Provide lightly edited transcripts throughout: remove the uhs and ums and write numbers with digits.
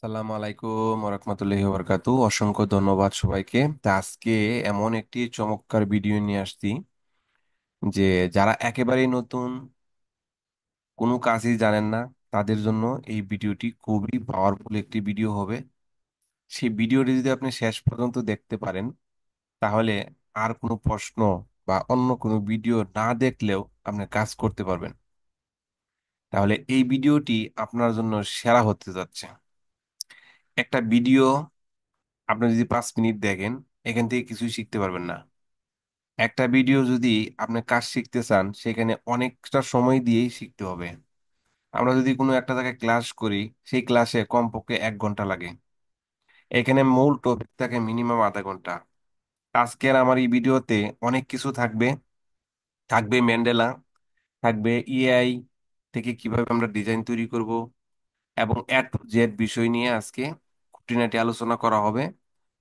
সালাম আলাইকুম ওরহমতুল্লাহি ওবরাকাতু। অসংখ্য ধন্যবাদ সবাইকে। আজকে এমন একটি চমৎকার ভিডিও নিয়ে আসছি যে যারা একেবারেই নতুন, কোনো কাজই জানেন না, তাদের জন্য এই ভিডিওটি খুবই পাওয়ারফুল একটি ভিডিও হবে। সেই ভিডিওটি যদি আপনি শেষ পর্যন্ত দেখতে পারেন, তাহলে আর কোনো প্রশ্ন বা অন্য কোনো ভিডিও না দেখলেও আপনি কাজ করতে পারবেন। তাহলে এই ভিডিওটি আপনার জন্য সেরা হতে যাচ্ছে। একটা ভিডিও আপনি যদি 5 মিনিট দেখেন, এখান থেকে কিছুই শিখতে পারবেন না। একটা ভিডিও যদি আপনি কাজ শিখতে চান, সেখানে অনেকটা সময় দিয়েই শিখতে হবে। আমরা যদি কোনো একটা জায়গায় ক্লাস করি, সেই ক্লাসে কমপক্ষে 1 ঘন্টা লাগে। এখানে মূল টপিক থাকে মিনিমাম আধা ঘন্টা। আজকের আমার এই ভিডিওতে অনেক কিছু থাকবে। থাকবে ম্যান্ডেলা, থাকবে এআই থেকে কিভাবে আমরা ডিজাইন তৈরি করব, এবং A to Z বিষয় নিয়ে আজকে খুঁটিনাটি আলোচনা করা হবে।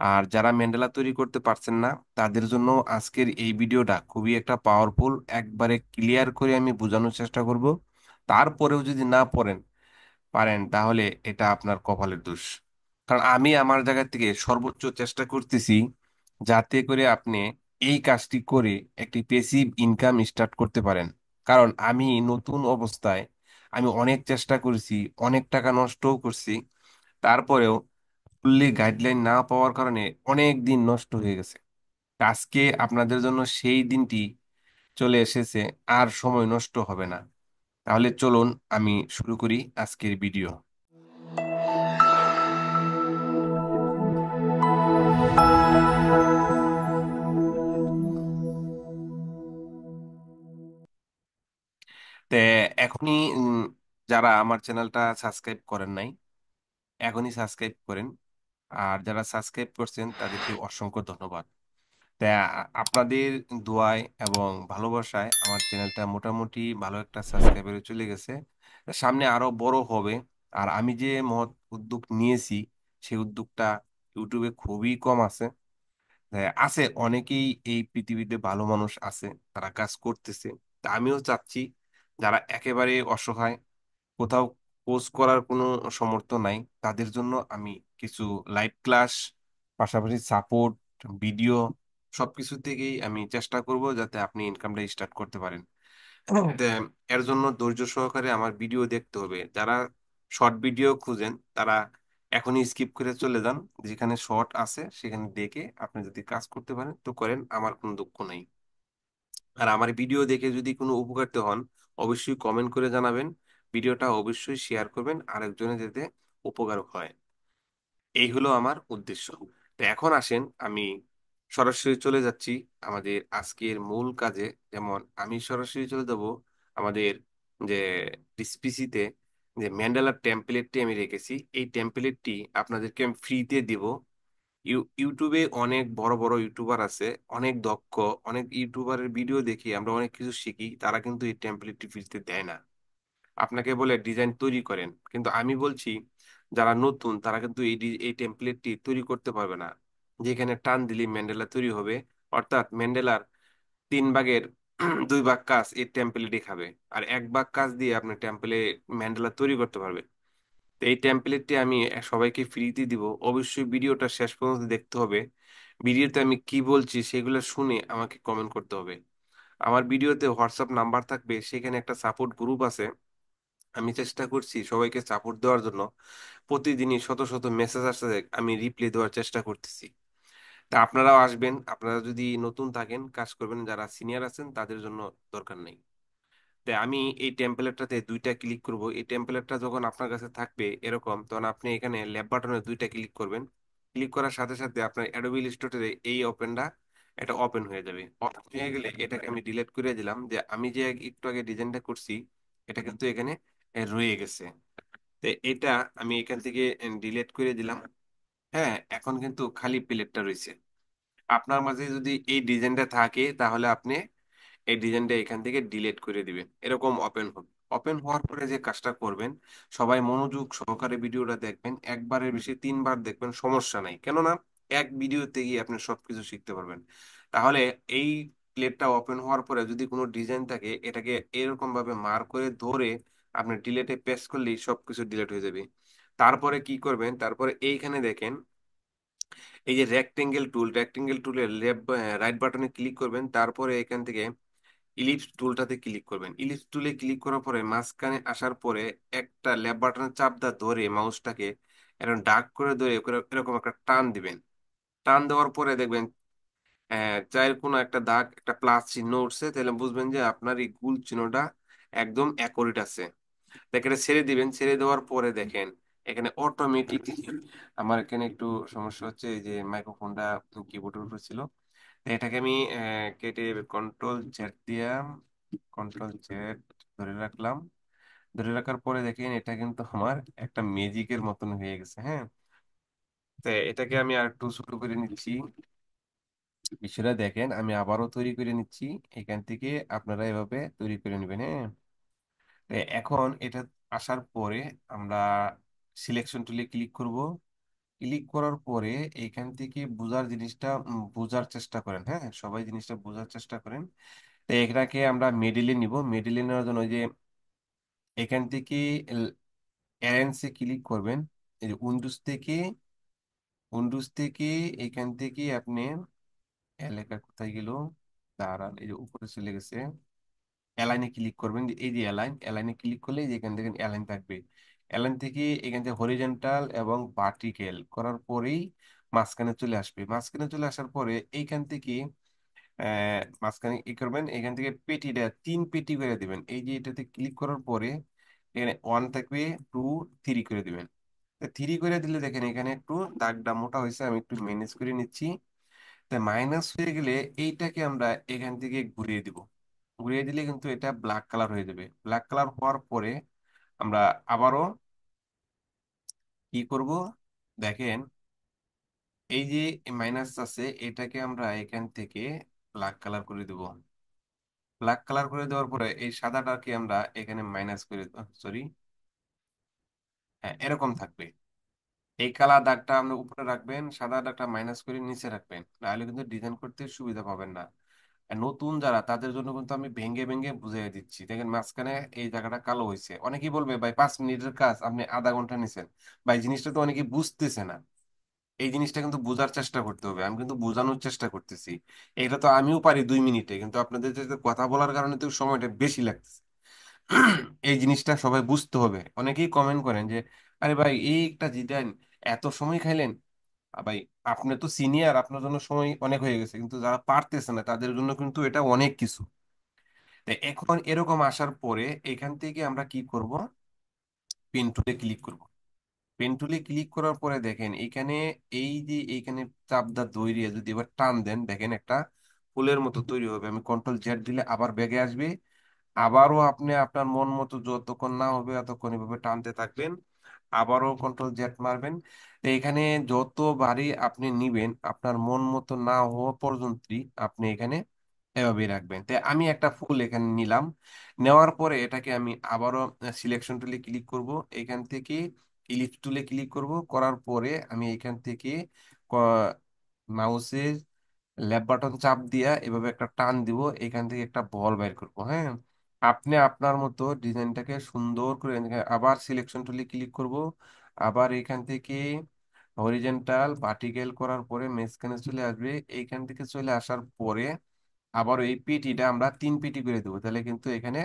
আর যারা ম্যান্ডেলা তৈরি করতে পারছেন না, তাদের জন্য আজকের এই ভিডিওটা খুবই একটা পাওয়ারফুল, একবারে ক্লিয়ার করে আমি বোঝানোর চেষ্টা করব। তারপরেও যদি না পারেন, তাহলে এটা আপনার কপালের দোষ। কারণ আমি আমার জায়গা থেকে সর্বোচ্চ চেষ্টা করতেছি যাতে করে আপনি এই কাজটি করে একটি পেসিভ ইনকাম স্টার্ট করতে পারেন। কারণ আমি নতুন অবস্থায় আমি অনেক চেষ্টা করেছি, অনেক টাকা নষ্টও করছি। তারপরেও ফুললি গাইডলাইন না পাওয়ার কারণে অনেক দিন নষ্ট হয়ে গেছে। আজকে আপনাদের জন্য সেই দিনটি চলে এসেছে, আর সময় নষ্ট হবে না। তাহলে চলুন আমি শুরু করি আজকের ভিডিও। তে এখনই যারা আমার চ্যানেলটা সাবস্ক্রাইব করেন নাই, এখনই সাবস্ক্রাইব করেন। আর যারা সাবস্ক্রাইব করছেন তাদেরকে অসংখ্য ধন্যবাদ। তাই আপনাদের দোয়ায় এবং ভালোবাসায় আমার চ্যানেলটা মোটামুটি ভালো একটা সাবস্ক্রাইবারে চলে গেছে। সামনে আরো বড় হবে। আর আমি যে মহৎ উদ্যোগ নিয়েছি, সেই উদ্যোগটা ইউটিউবে খুবই কম আছে। আছে অনেকেই, এই পৃথিবীতে ভালো মানুষ আছে, তারা কাজ করতেছে। তা আমিও চাচ্ছি, যারা একেবারে অসহায়, কোথাও কোর্স করার কোনো সামর্থ্য নাই, তাদের জন্য আমি কিছু লাইভ ক্লাস, পাশাপাশি সাপোর্ট ভিডিও, সবকিছু থেকেই আমি চেষ্টা করব যাতে আপনি ইনকামটা স্টার্ট করতে পারেন। তে এর জন্য ধৈর্য সহকারে আমার ভিডিও দেখতে হবে। যারা শর্ট ভিডিও খুঁজেন, তারা এখনই স্কিপ করে চলে যান। যেখানে শর্ট আছে সেখানে দেখে আপনি যদি কাজ করতে পারেন তো করেন, আমার কোনো দুঃখ নাই। আর আমার ভিডিও দেখে যদি কোনো উপকারিত হন, অবশ্যই কমেন্ট করে জানাবেন। ভিডিওটা অবশ্যই শেয়ার করবেন আরেকজনের যাতে উপকার হয়। এই হলো আমার উদ্দেশ্য। তো এখন আসেন, আমি সরাসরি চলে যাচ্ছি আমাদের আজকের মূল কাজে। যেমন আমি সরাসরি চলে যাব আমাদের যে ডিসপিসিতে, যে ম্যান্ডেলার টেমপ্লেটটি আমি রেখেছি, এই টেমপ্লেটটি আপনাদেরকে আমি ফ্রিতে দিব। ইউটিউবে অনেক বড় বড় ইউটিউবার আছে, অনেক দক্ষ। অনেক ইউটিউবারের ভিডিও দেখি আমরা অনেক কিছু শিখি, তারা কিন্তু এই টেমপ্লেটটি ফ্রিতে দেয় না। আপনাকে বলে ডিজাইন তৈরি করেন, কিন্তু আমি বলছি যারা নতুন তারা কিন্তু এই টেমপ্লেটটি তৈরি করতে পারবে না। যেখানে টান দিলে ম্যান্ডেলা তৈরি হবে, অর্থাৎ ম্যান্ডেলার 3 ভাগের 2 ভাগ কাজ এই টেমপ্লেটই খাবে। আর 1 ভাগ কাজ দিয়ে আপনি টেমপ্লেট ম্যান্ডেলা তৈরি করতে পারবে। তো এই টেমপ্লেটটি আমি সবাইকে ফ্রিতে দিব। অবশ্যই ভিডিওটা শেষ পর্যন্ত দেখতে হবে। ভিডিওতে আমি কি বলছি সেগুলো শুনে আমাকে কমেন্ট করতে হবে। আমার ভিডিওতে হোয়াটসঅ্যাপ নাম্বার থাকবে, সেখানে একটা সাপোর্ট গ্রুপ আছে। আমি চেষ্টা করছি সবাইকে সাপোর্ট দেওয়ার জন্য। প্রতিদিনই শত শত মেসেজ আসছে, আমি রিপ্লাই দেওয়ার চেষ্টা করতেছি। তা আপনারাও আসবেন। আপনারা যদি নতুন থাকেন কাজ করবেন, যারা সিনিয়র আছেন তাদের জন্য দরকার নেই। তাই আমি এই টেম্পলেটটাতে 2টা ক্লিক করব। এই টেম্পলেটটা যখন আপনার কাছে থাকবে এরকম, তখন আপনি এখানে ল্যাব বাটনে 2টা ক্লিক করবেন। ক্লিক করার সাথে সাথে আপনার অ্যাডোবি ইলাস্ট্রেটরে এই ওপেনটা, এটা ওপেন হয়ে যাবে। ওপেন হয়ে গেলে এটাকে আমি ডিলিট করে দিলাম, যে আমি যে একটু আগে ডিজাইনটা করছি এটা কিন্তু এখানে রয়ে গেছে। তো এটা আমি এখান থেকে ডিলিট করে দিলাম। হ্যাঁ, এখন কিন্তু খালি প্লেটটা রয়েছে। আপনার মাঝে যদি এই ডিজাইনটা থাকে, তাহলে আপনি এই ডিজাইনটা এখান থেকে ডিলিট করে দিবেন। এরকম ওপেন হবে। ওপেন হওয়ার পরে যে কাজটা করবেন, সবাই মনোযোগ সহকারে ভিডিওটা দেখবেন। একবারের বেশি 3 বার দেখবেন, সমস্যা নাই। কেননা এক ভিডিওতে গিয়ে আপনি সবকিছু শিখতে পারবেন। তাহলে এই প্লেটটা ওপেন হওয়ার পরে যদি কোনো ডিজাইন থাকে, এটাকে এরকম ভাবে মার করে ধরে আপনি ডিলেটে প্রেস করলেই সবকিছু ডিলিট হয়ে যাবে। তারপরে কি করবেন, তারপরে এইখানে দেখেন এই যে রেক্টেঙ্গেল টুলের রাইট বাটনে ক্লিক করবেন, তারপরে এখান থেকে ইলিপস টুলটাতে ক্লিক করবেন। ইলিপস টুলে ক্লিক করার পরে মাঝখানে আসার পরে একটা লেফট বাটনের চাপ দা ধরে মাউসটাকে এরকম ডাক করে ধরে এরকম একটা টান দিবেন। টান দেওয়ার পরে দেখবেন চায়ের কোনো একটা দাগ, একটা প্লাস চিহ্ন উঠছে, তাহলে বুঝবেন যে আপনার এই গুল চিহ্নটা একদম অ্যাকুরেট আছে। দেখে এটা ছেড়ে দিবেন। ছেড়ে দেওয়ার পরে দেখেন এখানে অটোমেটিক, আমার এখানে একটু সমস্যা হচ্ছে, এই যে মাইক্রোফোনটা কিবোর্ডের উপর ছিল, তো এটাকে আমি কেটে কন্ট্রোল জেড দিয়া, কন্ট্রোল জেড ধরে রাখলাম। ধরে রাখার পরে দেখেন এটা কিন্তু আমার একটা ম্যাজিকের মতন হয়ে গেছে। হ্যাঁ, তো এটাকে আমি আর একটু ছোট করে নিচ্ছি। বিষয়টা দেখেন আমি আবারও তৈরি করে নিচ্ছি। এখান থেকে আপনারা এভাবে তৈরি করে নেবেন। হ্যাঁ, তো এখন এটা আসার পরে আমরা সিলেকশন টুলে ক্লিক করব। ক্লিক করার পরে এখান থেকে বোঝার চেষ্টা করেন। হ্যাঁ, সবাই জিনিসটা বোঝার চেষ্টা করেন। তো এটাকে আমরা মিডিলে নিব। মিডিলে নেওয়ার জন্য ওই যে এখান থেকে অ্যারেন্সে ক্লিক করবেন। এই যে উইন্ডোজ থেকে এখান থেকে আপনি এলাকা কোথায় গেল, দাঁড়ান, এই যে উপরে চলে গেছে, অ্যালাইনে ক্লিক করবেন। এই যে অ্যালাইনে ক্লিক করলে এই যে এখান থেকে অ্যালাইন থাকবে। অ্যালাইন থেকে এখান থেকে হরিজন্টাল এবং ভার্টিক্যাল করার পরেই মাঝখানে চলে আসবে। মাঝখানে চলে আসার পরে এইখান থেকে মাঝখানে কি করবেন, এখান থেকে পেটিটা 3 পেটি করে দিবেন। এই যে এটাতে ক্লিক করার পরে এখানে 1 থাকবে, 2, 3 করে দিবেন। 3 করে দিলে দেখেন এখানে একটু দাগটা মোটা হয়েছে, আমি একটু ম্যানেজ করে নিচ্ছি। তাই মাইনাস হয়ে গেলে এইটাকে আমরা এখান থেকে ঘুরিয়ে দিব। ঘুরিয়ে দিলে কিন্তু এটা ব্ল্যাক কালার হয়ে যাবে। ব্ল্যাক কালার হওয়ার পরে আমরা আবারও কি করব, দেখেন এই যে মাইনাস আছে এটাকে আমরা এখান থেকে ব্ল্যাক কালার করে দেব। ব্ল্যাক কালার করে দেওয়ার পরে এই সাদাটাকে আমরা এখানে মাইনাস করে, সরি, হ্যাঁ এরকম থাকবে। এই কালা দাগটা আপনি উপরে রাখবেন, সাদা দাগটা মাইনাস করে নিচে রাখবেন, নাহলে কিন্তু ডিজাইন করতে সুবিধা পাবেন না। আর নতুন যারা তাদের জন্য কিন্তু আমি ভেঙে ভেঙে বুঝিয়ে দিচ্ছি। দেখেন মাঝখানে এই জায়গাটা কালো হয়েছে। অনেকেই বলবে ভাই 5 মিনিটের কাজ আপনি আধা ঘন্টা নিছেন। ভাই জিনিসটা তো অনেকে বুঝতেছে না। এই জিনিসটা কিন্তু বোঝার চেষ্টা করতে হবে, আমি কিন্তু বোঝানোর চেষ্টা করতেছি। এটা তো আমিও পারি 2 মিনিটে, কিন্তু আপনাদের সাথে কথা বলার কারণে তো সময়টা বেশি লাগতেছে। এই জিনিসটা সবাই বুঝতে হবে। অনেকেই কমেন্ট করেন যে আরে ভাই এই একটা ডিজাইন এত সময় খাইলেন। ভাই আপনি তো সিনিয়র, আপনার জন্য সময় অনেক হয়ে গেছে, কিন্তু যারা পারতেছে না তাদের জন্য কিন্তু এটা অনেক কিছু। তো এখন এরকম আসার পরে এখান থেকে আমরা কি করব, পেন টুলে ক্লিক করব। পেন টুলে ক্লিক করার পরে দেখেন এখানে এই যে এইখানে চাপদা দইরিয়ে যদি এবার টান দেন দেখেন একটা ফুলের মতো তৈরি হবে। আমি কন্ট্রোল জেড দিলে আবার ব্যাগে আসবে। আবারও আপনি আপনার মন মতো যতক্ষণ না হবে ততক্ষণ এভাবে টানতে থাকবেন। আবারও কন্ট্রোল জেড মারবেন। তো এখানে যতবারই আপনি নিবেন আপনার মন মতো না হওয়া পর্যন্তই আপনি এখানে এভাবেই রাখবেন। তো আমি একটা ফুল এখানে নিলাম। নেওয়ার পরে এটাকে আমি আবারও সিলেকশন টুলে ক্লিক করব। এখান থেকে ইলিপস টুলে ক্লিক করব। করার পরে আমি এখান থেকে মাউসের লেফট বাটন চাপ দিয়া এভাবে একটা টান দিব, এখান থেকে একটা বল বের করব। হ্যাঁ, আপনি আপনার মতো ডিজাইনটাকে সুন্দর করে আবার সিলেকশন টুলে ক্লিক করব। আবার এখান থেকে হরিজন্টাল ভার্টিক্যাল করার পরে মাঝখানে চলে আসবে। এইখান থেকে চলে আসার পরে আবার এই পেটিটা আমরা 3 পেটি করে দেবো, তাহলে কিন্তু এখানে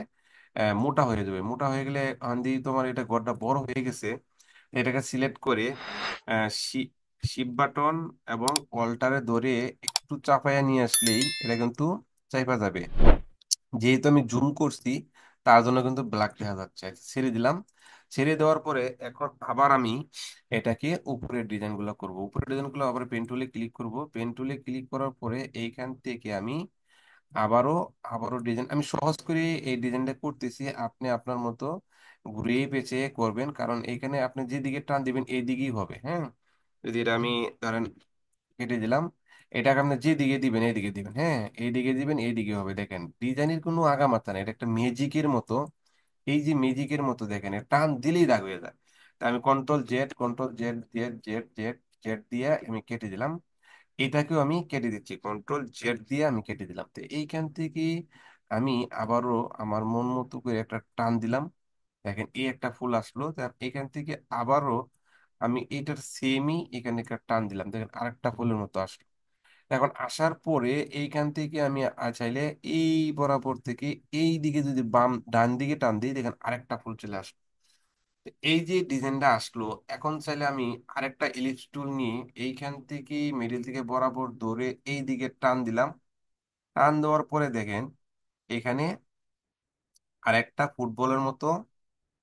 মোটা হয়ে যাবে। মোটা হয়ে গেলে আন্দি তোমার এটা ঘরটা বড় হয়ে গেছে। এটাকে সিলেক্ট করে শিপ বাটন এবং অল্টারে ধরে একটু চাপায়া নিয়ে আসলেই এটা কিন্তু চাইপা যাবে। যেহেতু আমি জুম করছি তার জন্য কিন্তু ব্ল্যাক দেখা যাচ্ছে। ছেড়ে দিলাম। ছেড়ে দেওয়ার পরে এখন আবার আমি এটাকে উপরের ডিজাইন গুলো করবো। উপরের ডিজাইন গুলো আবার পেন টুলে ক্লিক করব। পেন টুলে ক্লিক করার পরে এইখান থেকে আমি আবারও আবারও ডিজাইন, আমি সহজ করে এই ডিজাইনটা করতেছি, আপনি আপনার মতো ঘুরিয়ে পেঁচে করবেন, কারণ এখানে আপনি যেদিকে টান দিবেন এই দিকেই হবে। হ্যাঁ, যদি এটা আমি ধরেন কেটে দিলাম, এটাকে আপনি যেদিকে দিবেন এইদিকে দিবেন। হ্যাঁ, এইদিকে দিবেন এইদিকে হবে। দেখেন ডিজাইনের কোনো আগামাথা নেই, এটা একটা ম্যাজিকের মতো। এই যে ম্যাজিকের মতো দেখেন এর টান দিলেই দাগ হয়ে যায়। তা আমি কন্ট্রোল জেড দিয়ে আমি কেটে দিলাম। এটাকেও আমি কেটে দিচ্ছি, কন্ট্রোল জেড দিয়ে আমি কেটে দিলাম। তো এইখান থেকে আমি আবারও আমার মন মতো করে একটা টান দিলাম। দেখেন এই একটা ফুল আসলো। তা এখান থেকে আবারও আমি এটার সেমই এখানে একটা টান দিলাম, দেখেন আরেকটা ফুলের মতো আসলো। এখন আসার পরে এইখান থেকে আমি চাইলে এই বরাবর থেকে এই দিকে যদি ডান দিকে টান দিই, দেখেন আরেকটা ফুল চলে আসলো। তো এই যে ডিজাইনটা আসলো, এখন চাইলে আমি আরেকটা ইলিপস টুল নিয়ে এইখান থেকে মিডিল থেকে বরাবর ধরে এই দিকে টান দিলাম। টান দেওয়ার পরে দেখেন এখানে আরেকটা ফুটবলের মতো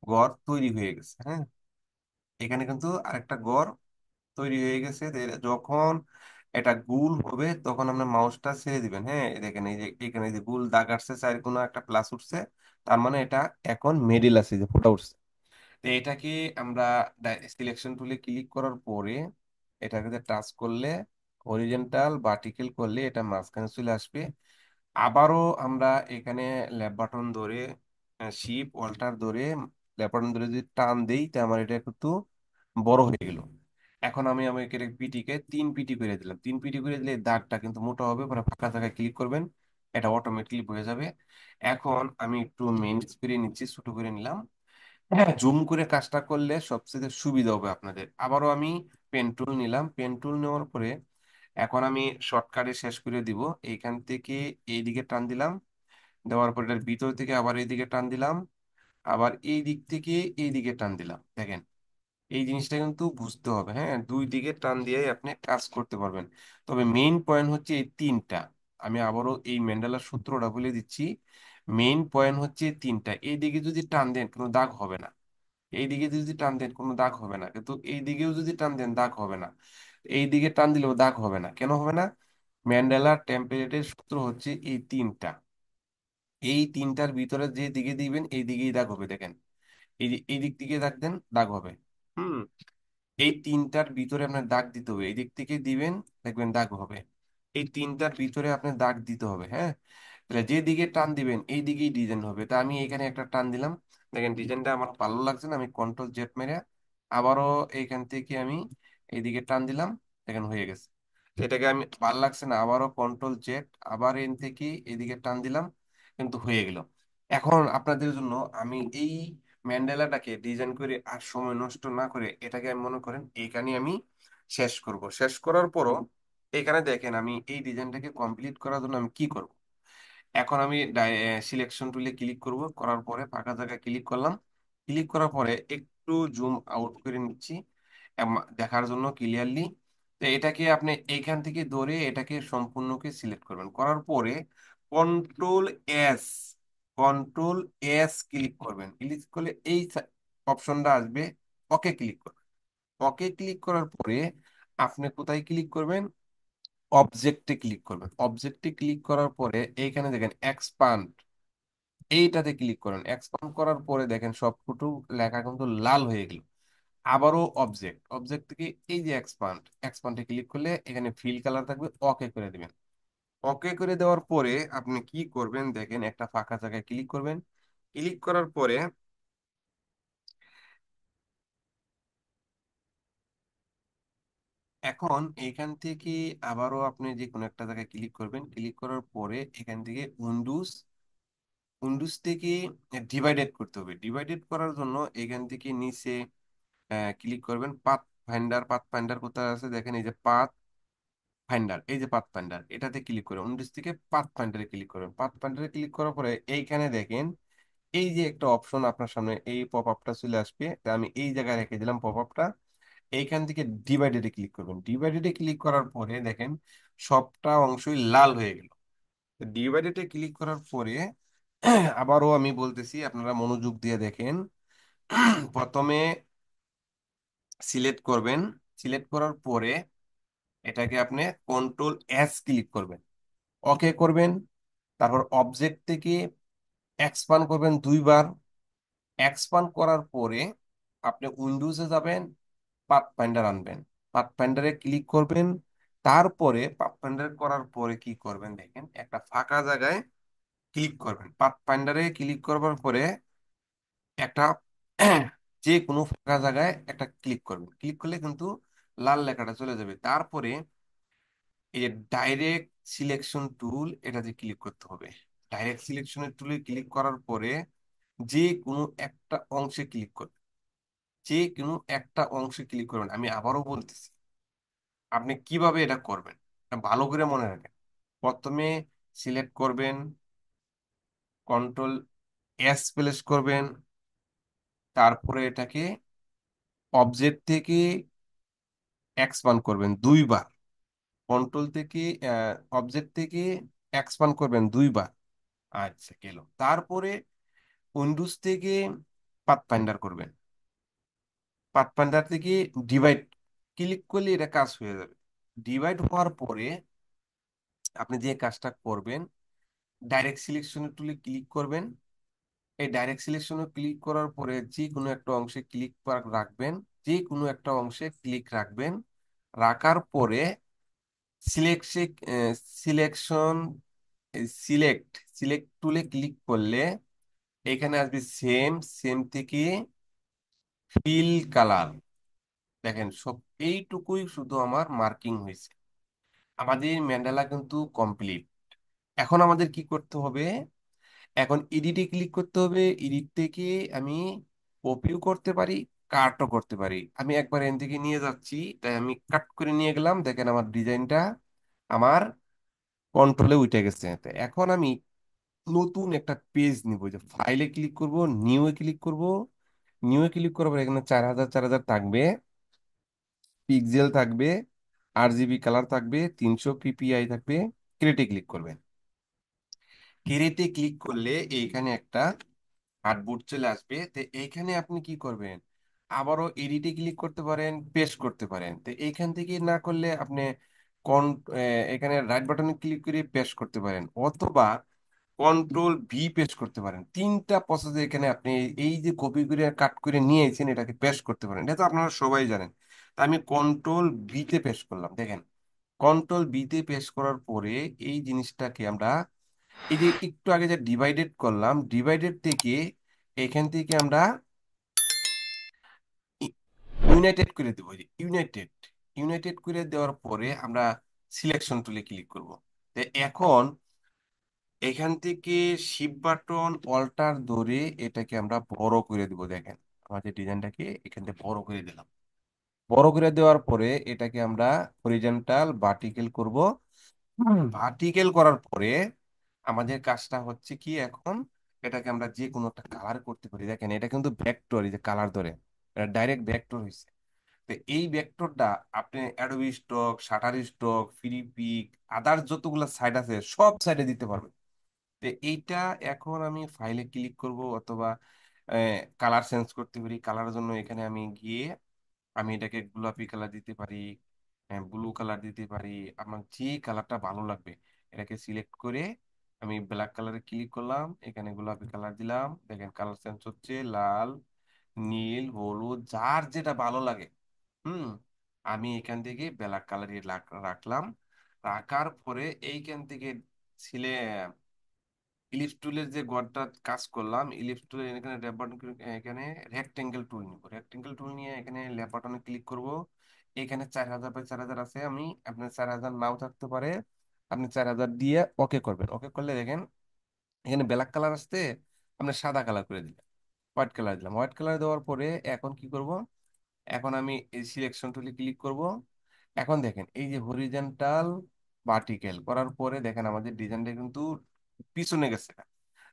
ঘর তৈরি হয়ে গেছে। হ্যাঁ, এখানে কিন্তু আরেকটা ঘর তৈরি হয়ে গেছে। যখন এটা গোল হবে তখন আপনার মাউসটা ছেড়ে দিবেন। হ্যাঁ, এই দেখেন এই যে এখানে যে গোল দাগ আসছে, চার কোনো একটা প্লাস উঠছে, তার মানে এটা এখন মিডিল আছে, যে ফোটা উঠছে। তো এটাকে আমরা সিলেকশন টুলে ক্লিক করার পরে এটাকে টাচ করলে, হরিজন্টাল ভার্টিক্যাল করলে এটা মাঝখানে চলে আসবে। আবারও আমরা এখানে লেফট বাটন ধরে, শিপ অল্টার ধরে লেফট বাটন ধরে যদি টান দেই, তা আমার এটা কিন্তু বড় হয়ে গেল। এখন আমি এটা পিটিকে 3 পিটি করে দিলাম। 3 পিটি করে দিলে এই দাগটা কিন্তু মোটা হবে, পরে ফাঁকা জায়গায় ক্লিক করবেন, এটা অটোমেটিকলি হয়ে যাবে। এখন আমি একটু মেইন স্প্রে নিচ্ছি, ছোট করে নিলাম। হ্যাঁ, জুম করে কাজটা করলে সবচেয়ে সুবিধা হবে আপনাদের। আবারও আমি পেন টুল নিলাম, পেন টুল নেওয়ার পরে এখন আমি শর্টকাটে শেষ করে দিব। এইখান থেকে এইদিকে টান দিলাম, দেওয়ার পর এটার ভিতর থেকে আবার এইদিকে টান দিলাম, আবার এই দিক থেকে এই দিকে টান দিলাম। দেখেন এই জিনিসটা কিন্তু বুঝতে হবে। হ্যাঁ, দুই দিকে টান দিয়ে আপনি কাজ করতে পারবেন। তবে মেইন পয়েন্ট হচ্ছে এই তিনটা। আমি আবারও এই ম্যান্ডেলার সূত্রটা বলে দিচ্ছি। মেইন পয়েন্ট হচ্ছে এই তিনটা। এই দিকে যদি টান দেন কোনো দাগ হবে না, এই দিকে যদি টান দেন কোনো দাগ হবে না, কিন্তু এই দিকেও যদি টান দেন দাগ হবে না। এই দিকে টান দিলেও দাগ হবে না। কেন হবে না? ম্যান্ডেলার টেম্পারেটের সূত্র হচ্ছে এই তিনটা। এই তিনটার ভিতরে যে দিকে দিবেন এই দিকেই দাগ হবে। দেখেন এই যে এই দিক থেকে দাগ দেন, দাগ হবে। হুম, এই তিনটার ভিতরে আপনার দাগ দিতে হবে। এই দিক থেকে দিবেন, দেখবেন দাগ হবে। এই তিনটার ভিতরে আপনার দাগ দিতে হবে। হ্যাঁ, তাহলে যে দিকে টান দিবেন এই দিকেই ডিজাইন হবে। তা আমি এখানে একটা টান দিলাম, দেখেন ডিজাইনটা আমার ভালো লাগছে না, আমি কন্ট্রোল জেড মেরে আবারও এইখান থেকে আমি এইদিকে টান দিলাম, দেখেন হয়ে গেছে। তো এটাকে আমি ভালো লাগছে না, আবারও কন্ট্রোল জেড, আবার এন থেকে এইদিকে টান দিলাম, কিন্তু হয়ে গেল। এখন আপনাদের জন্য আমি এই ম্যান্ডেলাটাকে ডিজাইন করে আর সময় নষ্ট না করে এটাকে আমি মনে করেন এখানে আমি শেষ করব। শেষ করার পরও এখানে দেখেন আমি এই ডিজাইনটাকে কমপ্লিট করার জন্য আমি কি করব। এখন আমি সিলেকশন টুলে ক্লিক করব, করার পরে ফাঁকা জায়গায় ক্লিক করলাম। ক্লিক করার পরে একটু জুম আউট করে নিচ্ছি দেখার জন্য ক্লিয়ারলি। তো এটাকে আপনি এইখান থেকে ধরে এটাকে সম্পূর্ণকে সিলেক্ট করবেন, করার পরে control S, control S click করবেন। ক্লিক করলে এই অপশনটা আসবে, ওকে ক্লিক করবেন। ওকে ক্লিক করার পরে আপনি কোথায় ক্লিক করবেন? অবজেক্টে ক্লিক করবেন। অবজেক্টে ক্লিক করার পরে এইখানে দেখেন এক্সপান্ড, এইটাতে ক্লিক করেন। এক্সপান্ড করার পরে দেখেন সবটুকু লেখা কিন্তু লাল হয়ে গেল। আবারও অবজেক্ট, অবজেক্ট থেকে এই যে এক্সপান্ড, এক্সপান্ডে ক্লিক করলে এখানে ফিল কালার থাকবে, ওকে করে দিবেন। ওকে করে দেওয়ার পরে আপনি কি করবেন দেখেন, একটা ফাঁকা জায়গায় ক্লিক করবেন। ক্লিক করার পরে এখন এইখান থেকে আবারও আপনি যে কোনো একটা জায়গায় ক্লিক করবেন। ক্লিক করার পরে এখান থেকে উইন্ডোজ, উইন্ডোজ থেকে ডিভাইডেড করতে হবে। ডিভাইডেড করার জন্য এখান থেকে নিচে ক্লিক করবেন। পাথ ফাইন্ডার, পাথ ফাইন্ডার কোথায় আছে দেখেন, এই যে পাথ ফাইন্ডার, এই যে পাথ ফাইন্ডার, এটাতে ক্লিক করে উইন্ডোজ থেকে পাথ ফাইন্ডারে ক্লিক করবেন। পাথ ফাইন্ডারে ক্লিক করার পরে এইখানে দেখেন এই যে একটা অপশন আপনার সামনে এই পপ আপটা চলে আসবে। তা আমি এই জায়গায় রেখে দিলাম পপ আপটা। এইখান থেকে ডিভাইডেডে ক্লিক করবেন। ডিভাইডেডে ক্লিক করার পরে দেখেন সবটা অংশই লাল হয়ে গেল। ডিভাইডেডে ক্লিক করার পরে আবারও আমি বলতেছি, আপনারা মনোযোগ দিয়ে দেখেন। প্রথমে সিলেক্ট করবেন, সিলেক্ট করার পরে এটাকে আপনি কন্ট্রোল এস ক্লিক করবেন, ওকে করবেন। তারপর অবজেক্ট থেকে এক্সপান্ড করবেন 2 বার। এক্সপান্ড করার পরে আপনি উইন্ডোজে যাবেন, পাথ ফাইন্ডার আনবেন, পাথ ফাইন্ডারে ক্লিক করবেন। তারপরে পাথ ফাইন্ডার করার পরে কি করবেন দেখেন, একটা ফাঁকা জায়গায় ক্লিক করবেন। পাথ ফাইন্ডারে ক্লিক করবার পরে একটা যে কোনো ফাঁকা জায়গায় একটা ক্লিক করবেন। ক্লিক করলে কিন্তু লাল লেখাটা চলে যাবে। তারপরে এই যে ডাইরেক্ট সিলেকশন টুল, এটাতে ক্লিক করতে হবে। ডাইরেক্ট সিলেকশনের টুলে ক্লিক করার পরে যে কোনো একটা অংশে ক্লিক করবেন। যে কোনো একটা অংশে ক্লিক করবেন। আমি আবারও বলতেছি, আপনি কিভাবে এটা করবেন এটা ভালো করে মনে রাখেন। প্রথমে সিলেক্ট করবেন, কন্ট্রোল প্লেস করবেন, তারপরে এটাকে অবজেক্ট থেকে এক্সপান্ড করবেন দুইবার। কন্ট্রোল থেকে অবজেক্ট থেকে এক্সপান্ড করবেন দুইবার। আচ্ছা, গেল। তারপরে উইন্ডোজ থেকে পাথফাইন্ডার করবেন। পাথফাইন্ডার থেকে ডিভাইড ক্লিক করলে এটা কাজ হয়ে যাবে। ডিভাইড হওয়ার পরে আপনি যে কাজটা করবেন, ডাইরেক্ট সিলেকশনের টুলে ক্লিক করবেন। এই ডাইরেক্ট সিলেকশনে ক্লিক করার পরে যে কোনো একটা অংশে ক্লিক রাখবেন। যে কোনো একটা অংশে ক্লিক রাখবেন। রাখার পরে সিলেকশন সিলেকশন সিলেক্ট সিলেক্ট টুলে ক্লিক করলে এখানে আসবে সেম। সেম থেকে ফিল কালার। দেখেন সব এইটুকুই শুধু আমার মার্কিং হয়েছে। আমাদের ম্যান্ডালা কিন্তু কমপ্লিট। এখন আমাদের কি করতে হবে? এখন এডিটে ক্লিক করতে হবে। এডিট থেকে আমি কপিও করতে পারি, কাটও করতে পারি। আমি একবার এন থেকে নিয়ে যাচ্ছি, তাই আমি কাট করে নিয়ে গেলাম। দেখেন আমার ডিজাইনটা আমার কন্ট্রোলে উঠে গেছে। তো এখন আমি নতুন একটা পেজ নিব, যে ফাইলে ক্লিক করব, নিউ এ ক্লিক করব। নিউ এ ক্লিক করার পর এখানে 4000 থাকবে, পিক্সেল থাকবে, RGB কালার থাকবে, 300 PPI থাকবে। ক্রিয়েটে ক্লিক করবেন। ক্রিয়েটে ক্লিক করলে এইখানে একটা আর্টবোর্ড চলে আসবে। তো এইখানে আপনি কি করবেন? আবারও এডিটে ক্লিক করতে পারেন, পেস্ট করতে পারেন। তো এইখান থেকে না করলে আপনি কোন এখানে রাইট বাটনে ক্লিক করে পেস্ট করতে পারেন, অথবা কন্ট্রোল V পেস্ট করতে পারেন। তিনটা প্রসেসে এখানে আপনি এই যে কপি করে কাট করে নিয়ে এসেছেন এটাকে পেস্ট করতে পারেন। এটা তো আপনারা সবাই জানেন। তা আমি কন্ট্রোল V তে পেস্ট করলাম। দেখেন কন্ট্রোল V তে পেস্ট করার পরে এই জিনিসটাকে আমরা এই যে একটু আগে যে ডিভাইডেড করলাম, ডিভাইডেড থেকে এখান থেকে আমরা ইউনাইটেড করে দেবো। এই যে ইউনাইটেড, ইউনাইটেড করে দেওয়ার পরে আমরা সিলেকশন টুলে ক্লিক করব। তো এখন এখান থেকে শিফট বাটন অল্টার ধরে এটাকে আমরা বড় করে দেবো। দেখেন আমাদের ডিজাইনটাকে এখান থেকে বড় করে দিলাম। বড় করে দেওয়ার পরে এটাকে আমরা হরিজন্টাল ভার্টিক্যাল করব। ভার্টিক্যাল করার পরে আমাদের কাজটা হচ্ছে কি এখন, এটাকে আমরা যে কোনো একটা কালার করতে পারি। দেখেন এটা কিন্তু ভেক্টর, এই যে কালার ধরে এটা ডাইরেক্ট ভেক্টর হয়েছে। তো এই ভেক্টরটা আপনি Adobe Stock, Shutterstock, Freepik, others যতগুলো সাইট আছে সব সাইডে দিতে পারবেন। তো এইটা এখন আমি ফাইলে ক্লিক করব, অথবা কালার চেঞ্জ করতে পারি। কালারের জন্য এখানে আমি গিয়ে আমি এটাকে গোলাপি কালার দিতে পারি, ব্লু কালার দিতে পারি। আমার যে কালারটা ভালো লাগবে এটাকে সিলেক্ট করে আমি ব্ল্যাক কালারে ক্লিক করলাম, এখানে গোলাপি কালার দিলাম। দেখেন কালার চেঞ্জ হচ্ছে, লাল, নীল, হলুদ, যার যেটা ভালো লাগে। হুম, আমি এখান থেকে ব্ল্যাক কালারই রাখলাম। রাখার পরে এইখান থেকে ছিলে ইলিপস টুলের যে গড়টা কাজ করলাম, ইলিপস টুলের এখানে এখানে রেক্টেঙ্গেল টুল নিব। রেক্টেঙ্গেল টুল নিয়ে এখানে লেফট বাটনে ক্লিক করব। এখানে 4000 বাই 4000 আছে, আমি আপনার 4000 নাও থাকতে পারে। আপনি 4000 দিয়ে ওকে করবেন। ওকে করলে দেখেন এখানে ব্ল্যাক কালার আসতে আপনি সাদা কালার করে দিলেন, হোয়াইট কালার দিলাম। হোয়াইট কালার দেওয়ার পরে এখন কি করব? এখন আমি এই সিলেকশন টুলে ক্লিক করব। এখন দেখেন এই যে হরিজন্টাল ভার্টিক্যাল করার পরে দেখেন আমাদের ডিজাইনটা কিন্তু পিছনে গেছে।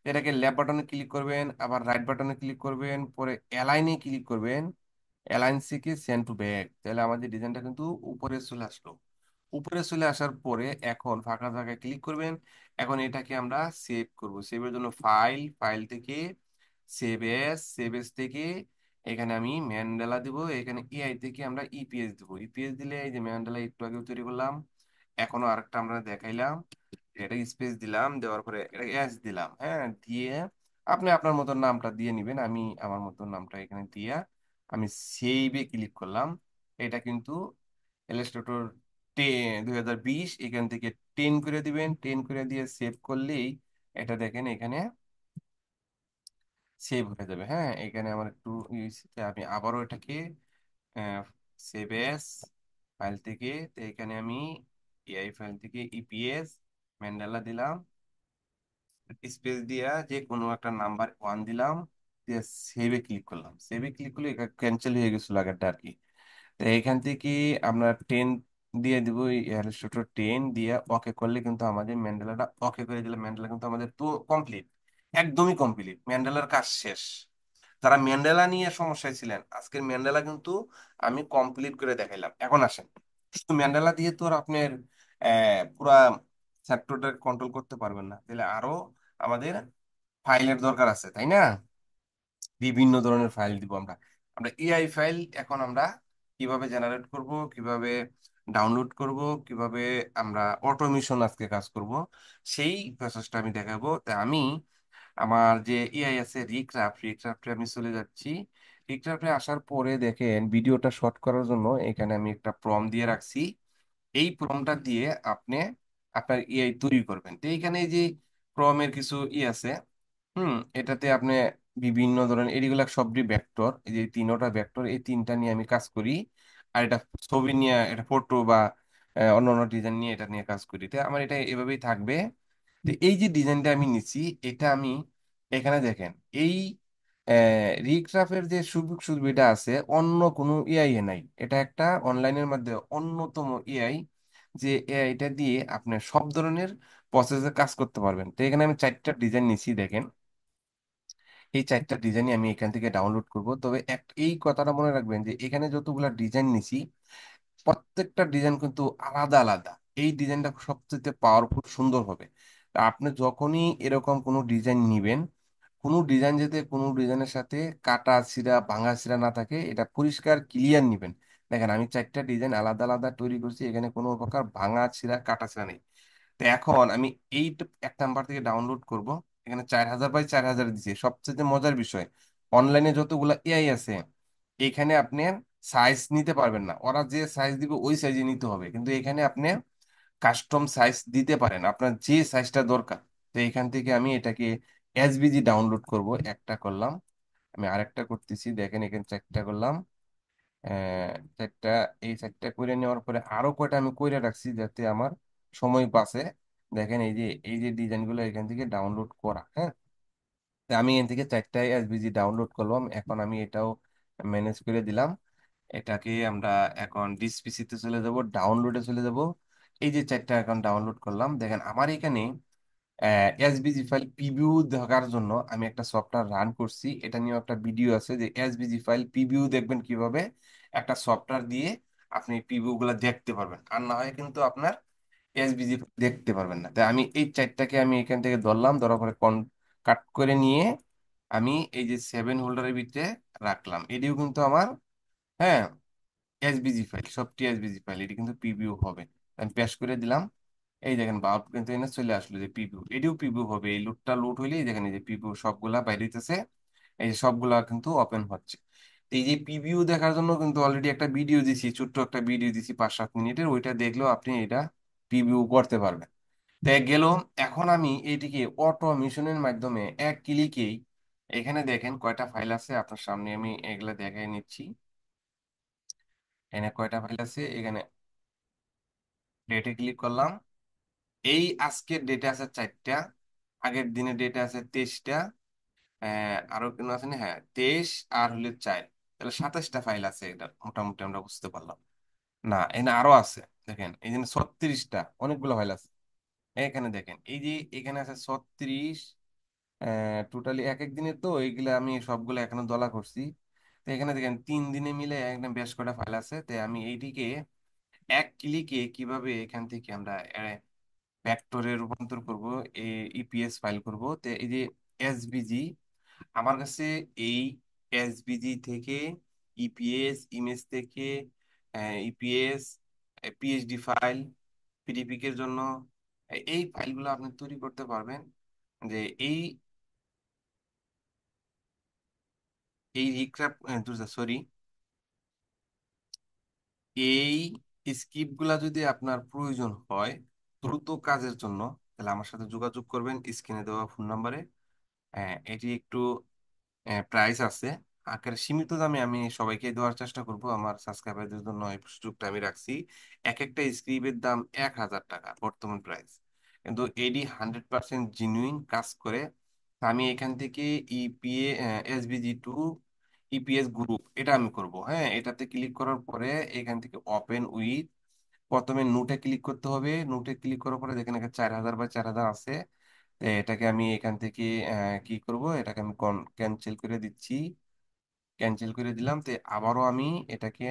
এটাকে লেফট বাটনে ক্লিক করবেন, আবার রাইট বাটনে ক্লিক করবেন, পরে অ্যালাইনে ক্লিক করবেন। অ্যালাইন থেকে সেন্ড টু ব্যাক, তাহলে আমাদের ডিজাইনটা কিন্তু উপরে চলে আসলো। উপরে চলে আসার পরে এখন ফাঁকা জায়গায় ক্লিক করবেন। এখন এটাকে আমরা সেভ করব। সেভের জন্য ফাইল, ফাইল থেকে সেভ এস, সেভ এস থেকে এখানে আমি ম্যান্ডেলা দিব। এখানে এআই থেকে আমরা ইপিএস দিব। ইপিএস দিলে এই যে ম্যান্ডেলা একটু আগে তৈরি করলাম, এখনো আরেকটা আমরা দেখাইলাম। এটা স্পেস দিলাম, দেওয়ার পরে এটা এস দিলাম। হ্যাঁ, দিয়ে আপনি আপনার মতন নামটা দিয়ে নিবেন। আমি আমার মতন নামটা এখানে দিয়া আমি সেভে ক্লিক করলাম। এটা কিন্তু ইলাস্ট্রেটর 2020 এখান থেকে 10 করে দিবেন। 10 করে দিয়ে সেভ করলেই এটা দেখেন এখানে সেভ হয়ে যাবে। হ্যাঁ, এখানে আমার একটু আমি আবারও এটাকে সেভ এস ফাইল থেকে, তো এখানে আমি এআই ফাইল থেকে ইপিএস ম্যান্ডেলা দিলাম, স্পেস দিয়া যে কোনো একটা নাম্বার 1 দিলাম। দিয়ে সেভে ক্লিক করলাম, সেভে ক্লিক করলে এটা ক্যান্সেল হয়ে গেছিল আগেরটা আর কি। তো এখান থেকে আমরা 10 দিয়ে দিব, ছোট 10 দিয়ে ওকে করলে কিন্তু আমাদের ম্যান্ডেলাটা, ওকে করে দিলে ম্যান্ডেলা কিন্তু আমাদের তো কমপ্লিট, একদমই কমপ্লিট, ম্যান্ডেলার কাজ শেষ। যারা ম্যান্ডেলা নিয়ে সমস্যায় ছিলেন, আজকের ম্যান্ডেলা কিন্তু আমি কমপ্লিট করে দেখাইলাম। এখন আসেন, শুধু ম্যান্ডেলা দিয়ে তো আর আপনার পুরা সেক্টরটা কন্ট্রোল করতে পারবেন না, তাহলে আরো আমাদের ফাইলের দরকার আছে, তাই না? বিভিন্ন ধরনের ফাইল দিব আমরা। আমরা এআই ফাইল এখন আমরা কিভাবে জেনারেট করব, কিভাবে ডাউনলোড করব, কিভাবে আমরা অটোমেশন আজকে কাজ করব, সেই প্রসেসটা আমি দেখাবো। তা আমি আমার যে এআই আছে রিক্রাফট, রিক্রাফটে আমি চলে যাচ্ছি। রিক্রাফটে আসার পরে দেখেন ভিডিওটা শর্ট করার জন্য এখানে আমি একটা প্রম দিয়ে রাখছি। এই প্রমটা দিয়ে আপনি আপনার এআই তৈরি করবেন। তো এইখানে এই যে প্রমের কিছু আছে, এটাতে আপনি বিভিন্ন ধরনের এগুলা সবই ভেক্টর, এই যে তিনটা ভেক্টর, এই তিনটা নিয়ে আমি কাজ করি। আর এটা ছবি নিয়ে, এটা ফটো বা অন্য অন্য ডিজাইন নিয়ে এটা নিয়ে কাজ করি। তো আমার এটা এভাবেই থাকবে। তো এই যে ডিজাইনটা আমি নিচ্ছি, এটা আমি এখানে দেখেন, এই রিক্রাফের যে সুযোগ সুবিধা আছে অন্য কোনো এআই এ নাই। এটা একটা অনলাইনের মধ্যে অন্যতম এআই, যে এআইটা দিয়ে আপনি সব ধরনের প্রসেসে কাজ করতে পারবেন। তো এখানে আমি 4টা ডিজাইন নিচ্ছি, দেখেন এই 4টা ডিজাইনই আমি এখান থেকে ডাউনলোড করব। তবে এই কথাটা মনে রাখবেন যে এখানে যতগুলা ডিজাইন নিছি, প্রত্যেকটা ডিজাইন কিন্তু আলাদা আলাদা। এই ডিজাইনটা সবচেয়ে পাওয়ারফুল, সুন্দর হবে। তা আপনি যখনই এরকম কোনো ডিজাইন নিবেন, কোনো ডিজাইন যাতে কোনো ডিজাইনের সাথে কাটা ছিঁড়া ভাঙা ছিঁড়া না থাকে, এটা পরিষ্কার ক্লিয়ার নিবেন। দেখেন আমি 4টা ডিজাইন আলাদা আলাদা তৈরি করছি, এখানে কোনো প্রকার ভাঙা ছিঁড়া কাটা ছিঁড়া নেই। তো এখন আমি এই 1 নাম্বার থেকে ডাউনলোড করব। এখানে 4000 বাই 4000 দিছি। সবচেয়ে মজার বিষয়, অনলাইনে যতগুলা এআই আছে, এখানে আপনি সাইজ নিতে পারবেন না, ওরা যে সাইজ দিবে ওই সাইজে নিতে হবে। কিন্তু এখানে আপনি কাস্টম সাইজ দিতে পারেন, আপনার যে সাইজটা দরকার। তো এখান থেকে আমি এটাকে এসভিজি ডাউনলোড করব, একটা করলাম। আমি আরেকটা করতেছি, দেখেন এখানে 4টা করলাম। 4টা, এই 4টা করে নেওয়ার পরে আরো কয়টা আমি কইরা রাখছি যাতে আমার সময় বাঁচে। দেখেন এই যে ডিজাইনগুলো এখান থেকে ডাউনলোড করা, হ্যাঁ। তা আমি এখান থেকে 4টাই এসভিজি ডাউনলোড করলাম। এখন আমি এটাও ম্যানেজ করে দিলাম। এটাকে আমরা এখন ডিসপিসিতে চলে যাব, ডাউনলোডে চলে যাব। এই যে 4টা এখন ডাউনলোড করলাম, দেখেন আমার এখানে এসভিজি ফাইল প্রিভিউ দেখার জন্য আমি একটা সফটওয়্যার রান করছি। এটা নিয়ে একটা ভিডিও আছে যে এসভিজি ফাইল প্রিভিউ দেখবেন কিভাবে একটা সফটওয়্যার দিয়ে আপনি প্রিভিউ গুলা দেখতে পারবেন। আর না হয় কিন্তু আপনার এসভিজি দেখতে পারবেন না। তাই আমি এই 4টাকে আমি এখান থেকে ধরলাম, ধরার পরে কাট করে নিয়ে আমি এই যে 7 হোল্ডারের ভিতরে রাখলাম। এটিও কিন্তু আমার, হ্যাঁ, এসবিজি ফাইল, সবটি এসবিজি ফাইল, এটি কিন্তু পিভিউ হবে। আমি পেশ করে দিলাম। এই দেখেন বাল্ব কিন্তু এনে চলে আসলো যে পিভিউ, এটিও পিভিউ হবে। এই লুটটা লুট হইলেই দেখেন এই যে পিভিউ সবগুলা বাইরে হইতেছে, এই যে সবগুলা কিন্তু ওপেন হচ্ছে। তো এই যে পিভিউ দেখার জন্য কিন্তু অলরেডি একটা ভিডিও দিছি, ছোট্ট একটা ভিডিও দিছি 5-7 মিনিটের, ওইটা দেখলেও আপনি এটা পিভিউ করতে পারবেন। দেখ গেল। এখন আমি এইটিকে অটোমেশনের মাধ্যমে এক ক্লিকেই, এখানে দেখেন কয়টা ফাইল আছে আপনার সামনে, আমি এগুলা দেখাই নিচ্ছি। এখানে কয়টা ফাইল আছে, এখানে ডেটে ক্লিক করলাম। এই আজকের ডেটে আছে 4টা, আগের দিনের ডেটে আছে 23টা, আরো কেন আছে না, হ্যাঁ 23 আর হলে 4, তাহলে 27টা ফাইল আছে। এটা মোটামুটি আমরা বুঝতে পারলাম। না এখানে আরো আছে, দেখেন এই জন্য 36টা, অনেকগুলো ফাইল আছে। এখানে দেখেন এই যে এখানে আছে 36, টোটালি এক এক দিনের, তো এইগুলা আমি সবগুলো এখনো দলা করছি। তো এখানে দেখেন 3 দিনে মিলে একদম বেশ কটা ফাইল আছে। তো আমি এইটিকে এক ক্লিকে কিভাবে এখান থেকে আমরা ভেক্টরে রূপান্তর করব, ইপিএস ফাইল করব। তো এই যে এসভিজি, আমার কাছে এই এসভিজি থেকে ইপিএস, ইমেজ থেকে ইপিএস, পিএইচডি ফাইল, পিডিপি এর জন্য এই ফাইলগুলো আপনি তৈরি করতে পারবেন। যে এই এই রিক্রাফ, সরি, এই স্ক্রিপ্ট গুলা যদি আপনার প্রয়োজন হয় দ্রুত কাজের জন্য, তাহলে আমার সাথে যোগাযোগ করবেন স্ক্রিনে দেওয়া ফোন নাম্বারে। এটি একটু প্রাইস আছে, আকারে সীমিত দামে আমি সবাইকে দেওয়ার চেষ্টা করব। আমার সাবস্ক্রাইবারদের জন্য এই সুযোগটা আমি রাখছি। এক একটা স্ক্রিপ্টের দাম 1000 টাকা বর্তমান প্রাইস, কিন্তু এডি 100% জেনুইন কাজ করে। আমি এখান থেকে ইপিএ এসবিজি 2 ইপিএস গ্রুপ এটা আমি করব। হ্যাঁ, এটাতে ক্লিক করার পরে এখান থেকে ওপেন উইথ, প্রথমে নোটে ক্লিক করতে হবে। নোটে ক্লিক করার পরে দেখেন এখানে 4000 বাই 4000 আছে। তো এটাকে আমি এখান থেকে কি করব, এটাকে আমি ক্যান্সেল করে দিচ্ছি। ক্যান্সেল করে দিলাম। তো আবারও আমি এটাকে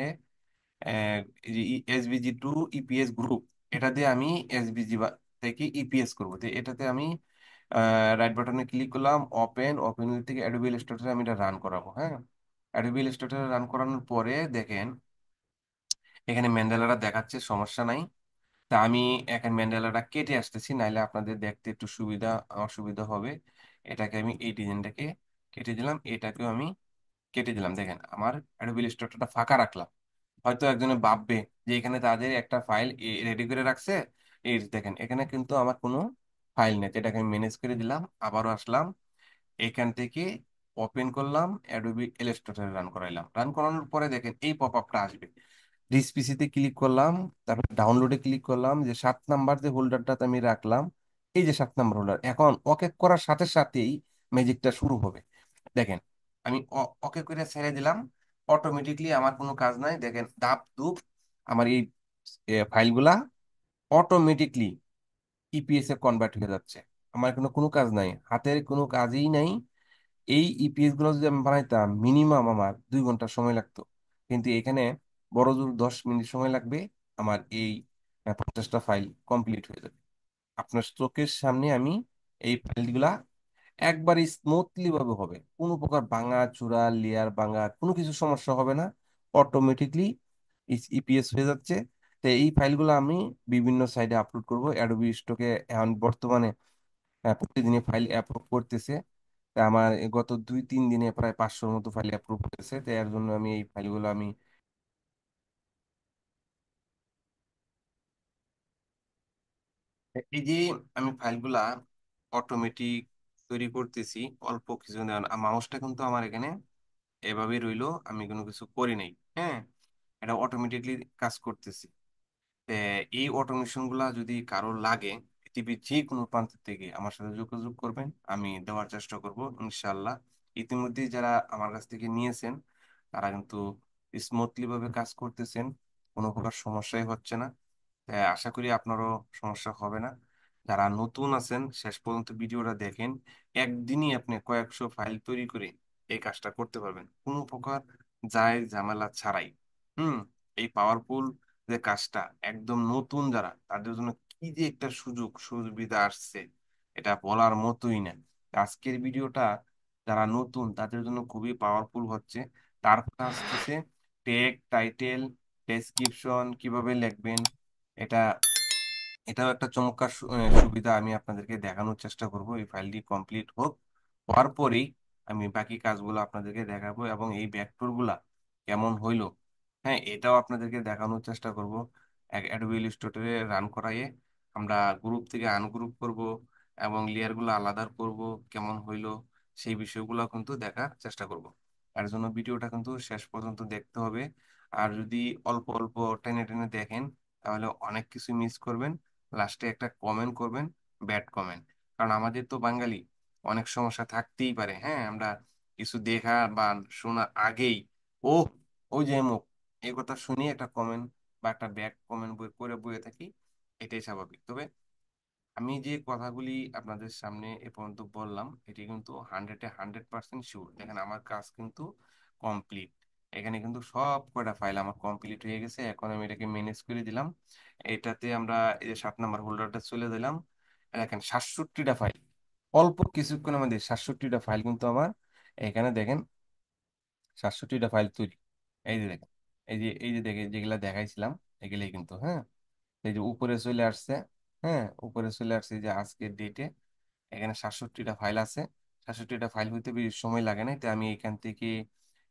এসবিজি 2 ইপিএস গ্রুপ এটা দিয়ে আমি এসবিজি থেকে ইপিএস করবো। তো এটাতে আমি রাইট বাটনে ক্লিক করলাম, ওপেন ওপেন থেকে অ্যাডোবি ইলাস্ট্রেটরে আমি এটা রান করাবো। হ্যাঁ, অ্যাডোবি ইলাস্ট্রেটরে রান করানোর পরে দেখেন এখানে ম্যান্ডেলাটা দেখাচ্ছে, সমস্যা নাই। তা আমি এখন ম্যান্ডেলাটা কেটে আসতেছি, নাইলে আপনাদের দেখতে একটু অসুবিধা হবে। এটাকে আমি এই ডিজাইনটাকে কেটে দিলাম, এটাকেও আমি কেটে দিলাম। দেখেন আমার অ্যাডোবি ইলাস্ট্রেটরটা ফাঁকা রাখলাম। হয়তো একজনে ভাববে যে এখানে তাদের একটা ফাইল রেডি করে রাখছে, এই দেখেন এখানে কিন্তু আমার কোনো ফাইল নেই। তো এটাকে আমি ম্যানেজ করে দিলাম, আবারও আসলাম, এখান থেকে ওপেন করলাম, অ্যাডোবি ইলাস্ট্রেটর রান করাইলাম। রান করানোর পরে দেখেন এই পপ আপটা আসবে। ডিস পিসিতে ক্লিক করলাম, তারপর ডাউনলোডে ক্লিক করলাম, যে 7 নাম্বার যে হোল্ডারটাতে আমি রাখলাম, এই যে 7 নাম্বার হোল্ডার, এখন ওকে করার সাথে সাথেই ম্যাজিকটা শুরু হবে। দেখেন আমি ওকে করে ছেড়ে দিলাম, অটোমেটিকলি আমার কোনো কাজ নাই। দেখেন দাপ দুপ আমার এই ফাইলগুলা অটোমেটিকলি ইপিএস এ কনভার্ট হয়ে যাচ্ছে। আমার কোনো কোনো কাজ নাই, হাতের কোনো কাজই নাই। এই ইপিএস গুলো যদি আমি বানাইতাম মিনিমাম আমার 2 ঘন্টা সময় লাগতো, কিন্তু এখানে বড় জোর 10 মিনিট সময় লাগবে। আমার এই 50টা ফাইল কমপ্লিট হয়ে যাবে। আপনার চোখের সামনে আমি এই ফাইলগুলা একবারে স্মুথলি ভাবে হবে, কোনো প্রকার ভাঙা চূড়া লেয়ার ভাঙা কোনো কিছু সমস্যা হবে না। অটোমেটিকলি ইপিএস হয়ে যাচ্ছে। তো এই ফাইলগুলো আমি বিভিন্ন সাইডে আপলোড করব। অ্যাডোবি স্টকে এখন বর্তমানে প্রতিদিনই ফাইল অ্যাপ্রুভ করতেছে। তা আমার গত 2-3 দিনে প্রায় 500-র মতো ফাইল অ্যাপ্রুভ হয়েছে। তো এর জন্য আমি এই ফাইলগুলো আমি এই যে আমি ফাইলগুলা অটোমেটিক তৈরি করতেছি অল্প কিছু। মাউসটা কিন্তু আমার এখানে এভাবেই রইলো, আমি কোনো কিছু করি নাই। হ্যাঁ, এটা অটোমেটিকলি কাজ করতেছি। তে এই অটোমেশন গুলা যদি কারো লাগে, পৃথিবীর যে কোনো প্রান্ত থেকে আমার সাথে যোগাযোগ করবেন, আমি দেওয়ার চেষ্টা করব ইনশাল্লাহ। ইতিমধ্যে যারা আমার কাছ থেকে নিয়েছেন তারা কিন্তু স্মুথলি ভাবে কাজ করতেছেন, কোনো প্রকার সমস্যাই হচ্ছে না। আশা করি আপনারও সমস্যা হবে না। যারা নতুন আছেন শেষ পর্যন্ত ভিডিওটা দেখেন, একদিনই আপনি কয়েকশো ফাইল তৈরি করে এই কাজটা করতে পারবেন কোনো প্রকার যায় ঝামেলা ছাড়াই। হুম, এই পাওয়ারফুল যে কাজটা একদম নতুন যারা, তাদের জন্য কি যে একটা সুযোগ সুবিধা আসছে, এটা বলার মতোই না। আজকের ভিডিওটা যারা নতুন তাদের জন্য খুবই পাওয়ারফুল হচ্ছে। তারপর আসতেছে টেক টাইটেল ডেসক্রিপশন কিভাবে লিখবেন, এটা এটাও একটা চমৎকার সুবিধা আমি আপনাদেরকে দেখানোর চেষ্টা করব। এই ফাইলটি কমপ্লিট হোক, হওয়ার পরেই আমি বাকি কাজগুলো আপনাদেরকে দেখাবো, এবং এই ভেক্টর গুলা কেমন হইলো, হ্যাঁ এটাও আপনাদেরকে দেখানোর চেষ্টা করব। অ্যাডোবি ইলাস্ট্রেটরে রান করাইয়ে আমরা গ্রুপ থেকে আনগ্রুপ করব এবং লেয়ার গুলো আলাদা করব, কেমন হইলো সেই বিষয়গুলো কিন্তু দেখার চেষ্টা করব। তার জন্য ভিডিওটা কিন্তু শেষ পর্যন্ত দেখতে হবে। আর যদি অল্প অল্প টেনে টেনে দেখেন তাহলে অনেক কিছু মিস করবেন। লাস্টে একটা কমেন্ট করবেন, ব্যাড কমেন্ট। কারণ আমাদের তো বাঙালি অনেক সমস্যা থাকতেই পারে। হ্যাঁ, আমরা কিছু দেখা বা শোনার আগেই ও ওই যে মুখ এই কথা শুনিয়ে একটা কমেন্ট বা একটা ব্যাড কমেন্ট করে বয়ে থাকি, এটাই স্বাভাবিক। তবে আমি যে কথাগুলি আপনাদের সামনে এ পর্যন্ত বললাম এটি কিন্তু 100-এ 100% শিওর। দেখেন আমার কাজ কিন্তু কমপ্লিট। এখানে কিন্তু সব কয়টা ফাইল আমার কমপ্লিট হয়ে গেছে। এখন আমি এটাকে ম্যানেজ করে দিলাম। এটাতে আমরা এই যে 7 নাম্বার হোল্ডারটা চলে দিলাম। দেখেন 67টা ফাইল, অল্প কিছুক্ষণের মধ্যে 67টা ফাইল কিন্তু আমার এখানে দেখেন 67টা ফাইল তৈরি। এই যে দেখেন, এই যে দেখে যেগুলা দেখাইছিলাম এগুলাই কিন্তু। হ্যাঁ, এই যে উপরে চলে আসছে। হ্যাঁ, উপরে চলে আসছে এই যে আজকের ডেটে এখানে 67টা ফাইল আছে। 67টা ফাইল হইতে বেশি সময় লাগে না। তো আমি এখান থেকে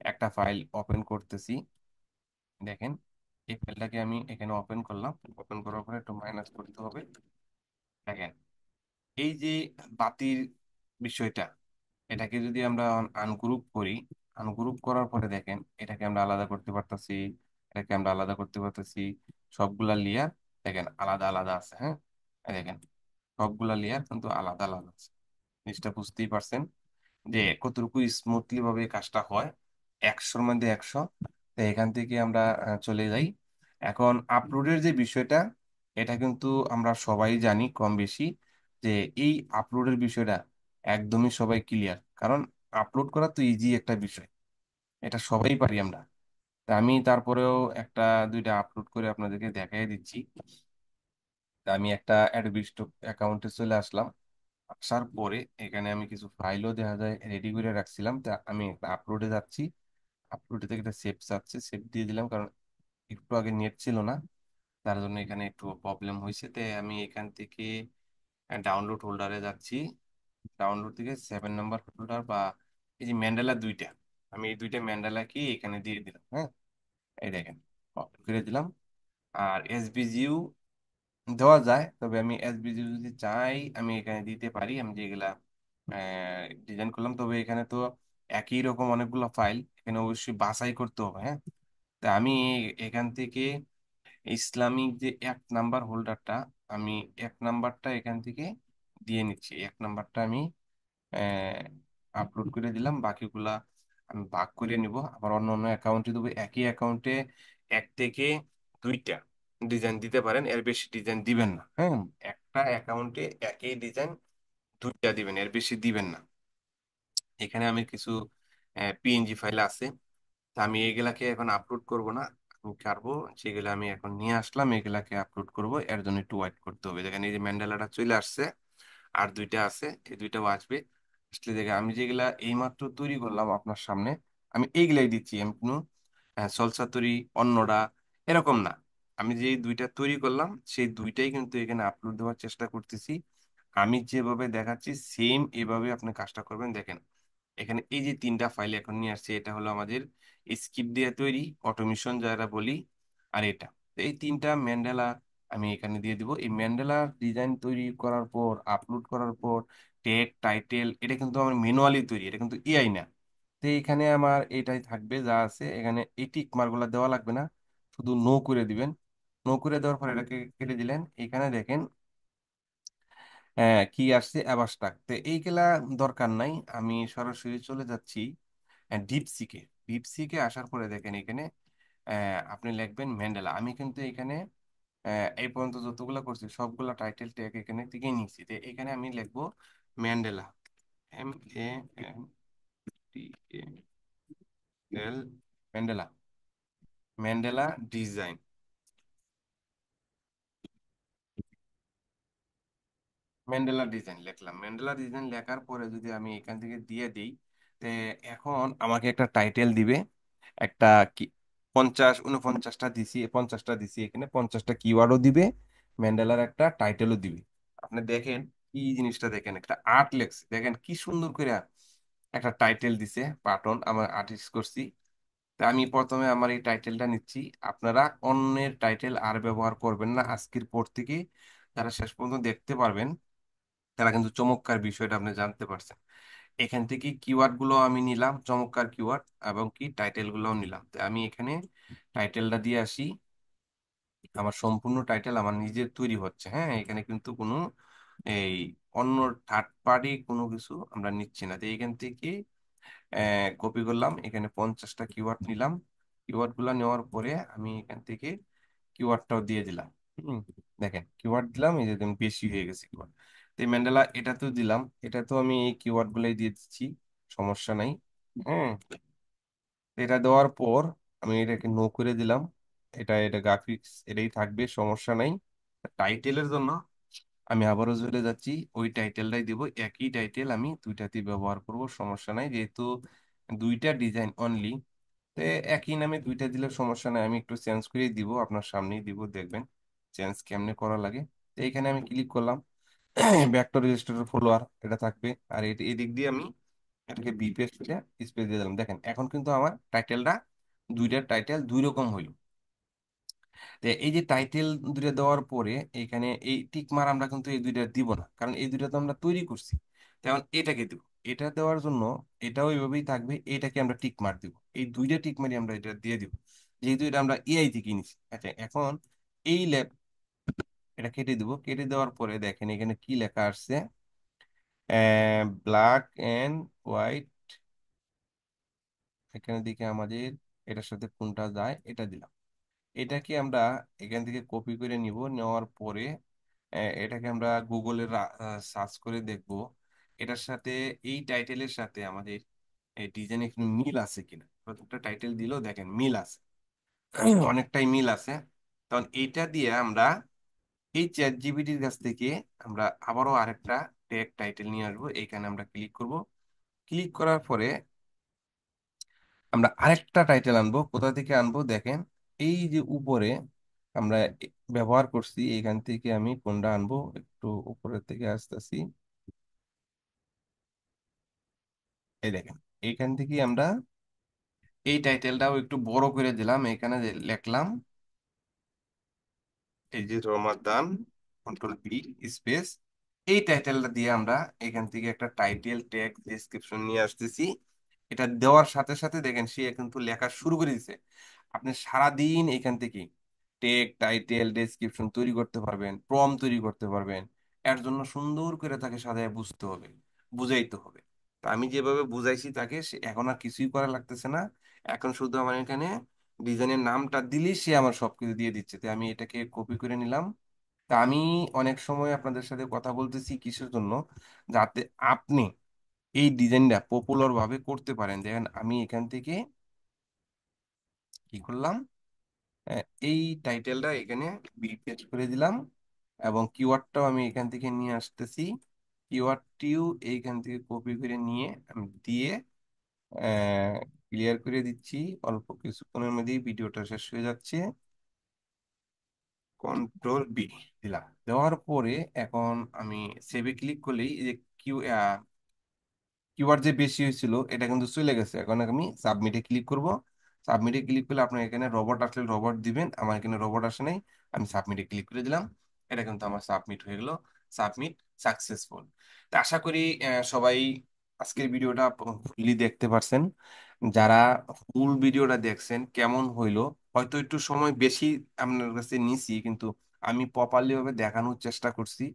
একটা ফাইল ওপেন করতেছি। দেখেন এই ফাইলটাকে আমি এখানে ওপেন করলাম, ওপেন করার পরে একটু মাইনাস করতে হবে। দেখেন এই যে বাতির বিষয়টা, এটাকে যদি আমরা আনগ্রুপ করি, আনগ্রুপ করার পরে দেখেন এটাকে আমরা আলাদা করতে পারতেছি, এটাকে আমরা আলাদা করতে পারতেছি। সবগুলা লেয়ার দেখেন আলাদা আলাদা আছে। হ্যাঁ, এই দেখেন সবগুলা লেয়ার কিন্তু আলাদা আলাদা আছে। জিনিসটা বুঝতেই পারছেন যে কতটুকু স্মুথলি ভাবে কাজটা হয়। 100-র মধ্যে 100। তো এখান থেকে আমরা চলে যাই। এখন আপলোডের যে বিষয়টা, এটা কিন্তু আমরা সবাই জানি কম বেশি, যে এই আপলোডের বিষয়টা একদমই সবাই ক্লিয়ার, কারণ আপলোড করা তো ইজি একটা বিষয়, এটা সবাই পারি আমরা। তা আমি তারপরেও একটা দুইটা আপলোড করে আপনাদেরকে দেখাই দিচ্ছি। তা আমি একটা অ্যাডোবি স্টক অ্যাকাউন্টে চলে আসলাম। আসার পরে এখানে আমি কিছু ফাইলও দেখা যায় রেডি করে রাখছিলাম, তা আমি একটা আপলোডে যাচ্ছি। আপলোডে থেকে একটা সেভ চাচ্ছে, সেভ দিয়ে দিলাম, কারণ একটু আগে নেট ছিল না, তার জন্য এখানে একটু প্রবলেম হয়েছে। তাই আমি এখান থেকে ডাউনলোড হোল্ডারে যাচ্ছি। ডাউনলোড থেকে 7 নম্বর হোল্ডার বা এই যে ম্যান্ডেলা দুইটা, আমি এই দুইটা ম্যান্ডেলা কি এখানে দিয়ে দিলাম। হ্যাঁ, এই দেখেন, ওপেন করে দিলাম। আর এসবিজিউ দেওয়া যায়, তবে আমি এসবিজিউ যদি চাই আমি এখানে দিতে পারি, আমি যেগুলা ডিজাইন করলাম। তবে এখানে তো একই রকম অনেকগুলো ফাইল, এখানে অবশ্যই বাছাই করতে হবে। হ্যাঁ, তা আমি এখান থেকে ইসলামিক যে 1 নাম্বার হোল্ডারটা, আমি 1 নাম্বারটা এখান থেকে দিয়ে নিচ্ছি। 1 নাম্বারটা আমি আপলোড করে দিলাম, বাকিগুলা আমি ভাগ করে নিব, আবার অন্য অন্য অ্যাকাউন্টে দেবো। একই অ্যাকাউন্টে এক থেকে দুইটা ডিজাইন দিতে পারেন, এর বেশি ডিজাইন দিবেন না। হ্যাঁ, একটা অ্যাকাউন্টে একই ডিজাইন দুইটা দিবেন, এর বেশি দিবেন না। এখানে আমি কিছু পিএনজি ফাইল আছে, তা আমি এগুলাকে এখন আপলোড করব না। আমি পারবো যেগুলো আমি এখন নিয়ে আসলাম এগুলাকে আপলোড করব, এর জন্য একটু ওয়েট করতে হবে। দেখেন এই যে ম্যান্ডেলাটা চলে আসছে, আর দুইটা আছে, এই দুইটাও আসবে। আসলে দেখে আমি যেগুলা এইমাত্র তৈরি করলাম আপনার সামনে, আমি এইগুলাই দিচ্ছি। আমি কোনো সলসা তৈরি অন্যটা এরকম না, আমি যে দুইটা তৈরি করলাম সেই দুইটাই কিন্তু এখানে আপলোড দেওয়ার চেষ্টা করতেছি। আমি যেভাবে দেখাচ্ছি সেম এভাবে আপনি কাজটা করবেন। দেখেন এখানে এই যে 3টা ফাইল এখন নিয়ে আসছে, এটা হলো আমাদের স্ক্রিপ্ট দিয়ে তৈরি অটোমেশন যারা বলি। আর এটা, তো এই 3টা ম্যান্ডেলা আমি এখানে দিয়ে দিব। এই ম্যান্ডেলা ডিজাইন তৈরি করার পর আপলোড করার পর ট্যাগ টাইটেল এটা কিন্তু আমার ম্যানুয়ালি তৈরি, এটা কিন্তু এআই না। তো এখানে আমার এটাই থাকবে যা আছে, এখানে এই টিক মার্কগুলো দেওয়া লাগবে না, শুধু নো করে দিবেন। নো করে দেওয়ার পর এটাকে কেটে দিলেন। এখানে দেখেন কি আসছে অ্যাবাস্ট্রাক্ট, তো এইগুলা দরকার নাই। আমি সরাসরি চলে যাচ্ছি ডিপসিকে। ডিপসিকে আসার পরে দেখেন এখানে আপনি লিখবেন ম্যান্ডেলা। আমি কিন্তু এখানে এই পর্যন্ত যতগুলো করছি সবগুলা টাইটেল ট্যাগ এখানে থেকে নিচ্ছি। তো এখানে আমি লিখবো Mandela, MANDEL, Mandela, Mandela design. Mandela design লিখলাম। ম্যান্ডেলা ডিজাইন লেখার পরে যদি আমি এখান থেকে দিয়ে দিই, তে এখন আমাকে একটা টাইটেল দিবে। একটা কি 50 49টা দিছি, 50টা দিছি, এখানে 50টা কিওয়ার্ডও দিবে, ম্যান্ডেলার একটা টাইটেলও দিবে। আপনি দেখেন কি জিনিসটা, দেখেন একটা আর্ট লেখছে, দেখেন কি সুন্দর করে একটা টাইটেল দিছে। পাটন আমার আর্টিস্ট করছি। তা আমি প্রথমে আমার এই টাইটেলটা নিচ্ছি। আপনারা অন্যের টাইটেল আর ব্যবহার করবেন না আজকের পর থেকে। তারা শেষ পর্যন্ত দেখতে পারবেন, তারা কিন্তু চমৎকার বিষয়টা আপনি জানতে পারছেন। এখান থেকে কিওয়ার্ড গুলো আমি নিলাম, চমৎকার কিওয়ার্ড, এবং কি টাইটেল গুলোও নিলাম। তো আমি এখানে টাইটেলটা দিয়ে আসি। আমার সম্পূর্ণ টাইটেল আমার নিজের তৈরি হচ্ছে। হ্যাঁ, এখানে কিন্তু কোনো এই অন্য থার্ড পার্টি কোনো কিছু আমরা নিচ্ছি না। তো এখান থেকে কপি করলাম, এখানে 50টা কিওয়ার্ড নিলাম। কিওয়ার্ড গুলা নেওয়ার পরে আমি এখান থেকে কিওয়ার্ডটাও দিয়ে দিলাম। হুম, দেখেন কিওয়ার্ড দিলাম, এই যে দেখুন বেশি হয়ে গেছে কিওয়ার্ড। তো এই ম্যান্ডেলা এটা তো দিলাম, এটা তো আমি এই কিওয়ার্ড গুলাই দিয়ে দিচ্ছি, সমস্যা নাই। হ্যাঁ, এটা দেওয়ার পর আমি এটাকে নো করে দিলাম। এটা এটা গ্রাফিক্স এটাই থাকবে, সমস্যা নাই। টাইটেলের জন্য আমি আবারও চলে যাচ্ছি, ওই টাইটেলটাই দিব। একই টাইটেল আমি দুইটাতেই ব্যবহার করব, সমস্যা নাই, যেহেতু দুইটা ডিজাইন অনলি। তো একই নামে দুইটা দিলে সমস্যা নাই, আমি একটু চেঞ্জ করেই দিব, আপনার সামনেই দিব, দেখবেন চেঞ্জ কেমনে করা লাগে। তো এখানে আমি ক্লিক করলাম, ভেক্টর রেজিস্টার ফলোয়ার এটা থাকবে। আর এই দিক দিয়ে আমি এটাকে বি পেজ স্পেস দিয়ে দিলাম। দেখেন এখন কিন্তু আমার টাইটেলটা, দুইটা টাইটেল দুই রকম হইল। তো এই যে টাইটেল দুইটা দেওয়ার পরে এখানে এই টিক মার আমরা কিন্তু এই দুইটা দিব না, কারণ এই দুইটা তো আমরা তৈরি করছি। তেমন এটাকে দিব, এটা দেওয়ার জন্য এটাও এইভাবেই থাকবে, এটাকে আমরা টিক মার দিব। এই দুইটা টিক মারি আমরা এটা দিয়ে দিব, যেহেতু এটা আমরা এআই থেকে নিছি। আচ্ছা, এখন এই ল্যাব এটা কেটে দিব। কেটে দেওয়ার পরে দেখেন এখানে কি লেখা আসছে, ব্ল্যাক এন্ড হোয়াইট, এখানে দিকে আমাদের এটার সাথে কোনটা যায় এটা দিলাম। এটাকে আমরা এখান থেকে কপি করে নিব, নেওয়ার পরে এটাকে আমরা গুগলে সার্চ করে দেখব এটার সাথে, এই টাইটেলের সাথে আমাদের এই ডিজাইনে একটু মিল আছে কিনা। প্রত্যেকটা টাইটেল দিলেও দেখেন মিল আছে, অনেকটাই মিল আছে। তখন এইটা দিয়ে আমরা এই চ্যাট জিপিটির কাছ থেকে আমরা আবারও আরেকটা ট্যাগ টাইটেল নিয়ে আসবো। এইখানে আমরা ক্লিক করব। ক্লিক করার পরে আমরা আরেকটা টাইটেল আনবো। কোথা থেকে আনবো দেখেন, এই যে উপরে আমরা ব্যবহার করছি, এখান থেকে আমি কোনটা আনবো, একটু উপরের থেকে আসতেছি। এই দেখেন, এইখান থেকে আমরা এই টাইটেলটাও একটু বড় করে দিলাম, এখানে যে লিখলাম এই যে রমাদান, কন্ট্রোল 'বি' স্পেস, এই টাইটেলটা দিয়ে আমরা এখান থেকে একটা টাইটেল ট্যাগ ডেসক্রিপশন নিয়ে আসতেছি। এটা দেওয়ার সাথে সাথে দেখেন সে কিন্তু লেখা শুরু করে দিছে। আপনি সারাদিন এখান থেকে টেক টাইটেল ডেসক্রিপশন তৈরি করতে পারবেন, তৈরি করতে পারবেন। এর জন্য সুন্দর করে তাকে সাজায় বুঝতে হবে, বুঝাইতে হবে। তো আমি যেভাবে বুঝাইছি তাকে, সে এখন আর কিছুই করা লাগতেছে না। এখন শুধু আমার এখানে ডিজাইনের নামটা দিলেই সে আমার সবকিছু দিয়ে দিচ্ছে। তো আমি এটাকে কপি করে নিলাম। তা আমি অনেক সময় আপনাদের সাথে কথা বলতেছি কিসের জন্য, যাতে আপনি এই ডিজাইনটা পপুলার ভাবে করতে পারেন। দেখেন আমি এখান থেকে কি করলাম, এই টাইটেলটা এখানে পেস্ট করে দিলাম, এবং কিওয়ার্ডটাও আমি এখান থেকে নিয়ে আসতেছি। কিওয়ার্ডটিও এইখান থেকে কপি করে নিয়ে আমি দিয়ে ক্লিয়ার করে দিচ্ছি। অল্প কিছুক্ষণের মধ্যেই ভিডিওটা শেষ হয়ে যাচ্ছে। কন্ট্রোল 'বি' দিলাম, দেওয়ার পরে এখন আমি সেভে ক্লিক করলেই এই যে কিওয়ার্ড যে বেশি হয়েছিল এটা কিন্তু চলে গেছে। এখন আমি সাবমিটে ক্লিক করব। সাবমিটে ক্লিক করলে আপনার এখানে রবট আসলে রবট দিবেন, আমার এখানে রবট আসে নাই। আমি সাবমিটে ক্লিক করে দিলাম, এটা কিন্তু আমার সাবমিট হয়ে গেল। Submit successful. তা আশা করি সবাই আজকের ভিডিওটা ফুললি দেখতে পারছেন। যারা ফুল ভিডিওটা দেখছেন কেমন হইলো, হয়তো একটু সময় বেশি আপনার কাছে নিছি, কিন্তু আমি প্রপারলি ভাবে দেখানোর চেষ্টা করছি।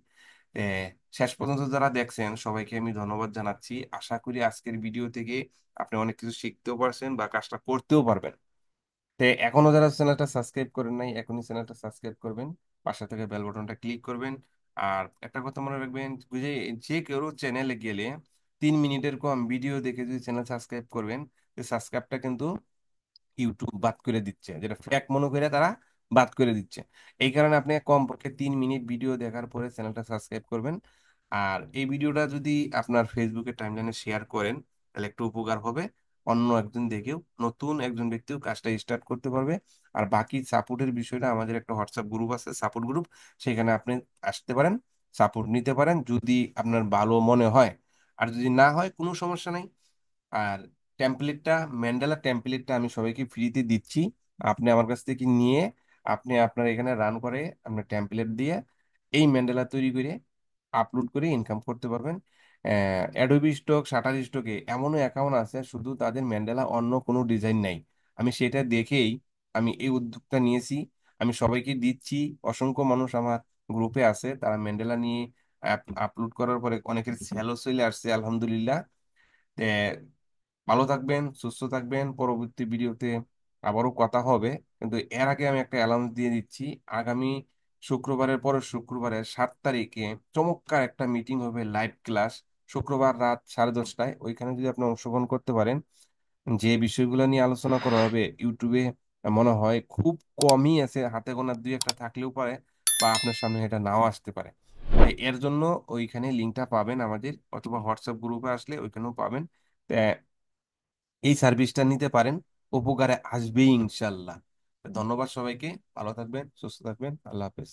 এ, শেষ পর্যন্ত যারা দেখছেন সবাইকে আমি ধন্যবাদ জানাচ্ছি। আশা করি আজকের ভিডিও থেকে আপনি অনেক কিছু শিখতেও পারছেন বা কাজটা করতেও পারবেন। তো এখনো যারা চ্যানেলটা সাবস্ক্রাইব করেন নাই, এখনই চ্যানেলটা সাবস্ক্রাইব করবেন, পাশে থেকে বেল বাটনটা ক্লিক করবেন। আর একটা কথা মনে রাখবেন, যে যে কেউ চ্যানেলে গেলে 3 মিনিটের কম ভিডিও দেখে যদি চ্যানেল সাবস্ক্রাইব করবেন, সাবস্ক্রাইবটা কিন্তু ইউটিউব বাদ করে দিচ্ছে, যেটা ফ্যাক মনে করে তারা বাদ করে দিচ্ছে। এই কারণে আপনি কমপক্ষে 3 মিনিট ভিডিও দেখার পরে চ্যানেলটা সাবস্ক্রাইব করবেন। আর এই ভিডিওটা যদি আপনার ফেসবুকের টাইমলাইনে শেয়ার করেন, তাহলে একটু উপকার হবে। অন্য একজন দেখেও, নতুন একজন ব্যক্তিও কাজটা স্টার্ট করতে পারবে। আর বাকি সাপোর্টের বিষয়টা, আমাদের একটা হোয়াটসঅ্যাপ গ্রুপ আছে, সাপোর্ট গ্রুপ, সেখানে আপনি আসতে পারেন, সাপোর্ট নিতে পারেন যদি আপনার ভালো মনে হয়। আর যদি না হয় কোনো সমস্যা নাই। আর টেমপ্লেটটা, ম্যান্ডেলা টেমপ্লেটটা আমি সবাইকে ফ্রিতে দিচ্ছি। আপনি আমার কাছ থেকে নিয়ে আপনি আপনার এখানে রান করে আপনার টেমপ্লেট দিয়ে এই ম্যান্ডেলা তৈরি করে আপলোড করে ইনকাম করতে পারবেন। অ্যাডোবি স্টক, শাটার স্টকে এমনও অ্যাকাউন্ট আছে শুধু তাদের ম্যান্ডেলা, অন্য কোনো ডিজাইন নাই। আমি সেটা দেখেই আমি এই উদ্যোগটা নিয়েছি। আমি সবাইকে দিচ্ছি। অসংখ্য মানুষ আমার গ্রুপে আছে, তারা ম্যান্ডেলা নিয়ে আপলোড করার পরে অনেকের সেলও চলে আসছে, আলহামদুলিল্লাহ। তে ভালো থাকবেন, সুস্থ থাকবেন। পরবর্তী ভিডিওতে আবারও কথা হবে, কিন্তু এর আগে আমি একটা অ্যানাউন্স দিয়ে দিচ্ছি। আগামী শুক্রবারের পরের শুক্রবারের 7 তারিখে চমৎকার একটা মিটিং হবে, লাইভ ক্লাস, শুক্রবার রাত 10:30টায়। ওইখানে যদি আপনি অংশগ্রহণ করতে পারেন, যে বিষয়গুলো নিয়ে আলোচনা করা হবে ইউটিউবে মনে হয় খুব কমই আছে, হাতে গোনা দুই একটা থাকলেও পারে, বা আপনার সামনে এটা নাও আসতে পারে। তাই এর জন্য ওইখানে লিঙ্কটা পাবেন আমাদের, অথবা হোয়াটসঅ্যাপ গ্রুপে আসলে ওইখানেও পাবেন। তা এই সার্ভিসটা নিতে পারেন, উপকারে আসবেই ইনশাল্লাহ। ধন্যবাদ সবাইকে, ভালো থাকবেন, সুস্থ থাকবেন, আল্লাহ হাফেজ।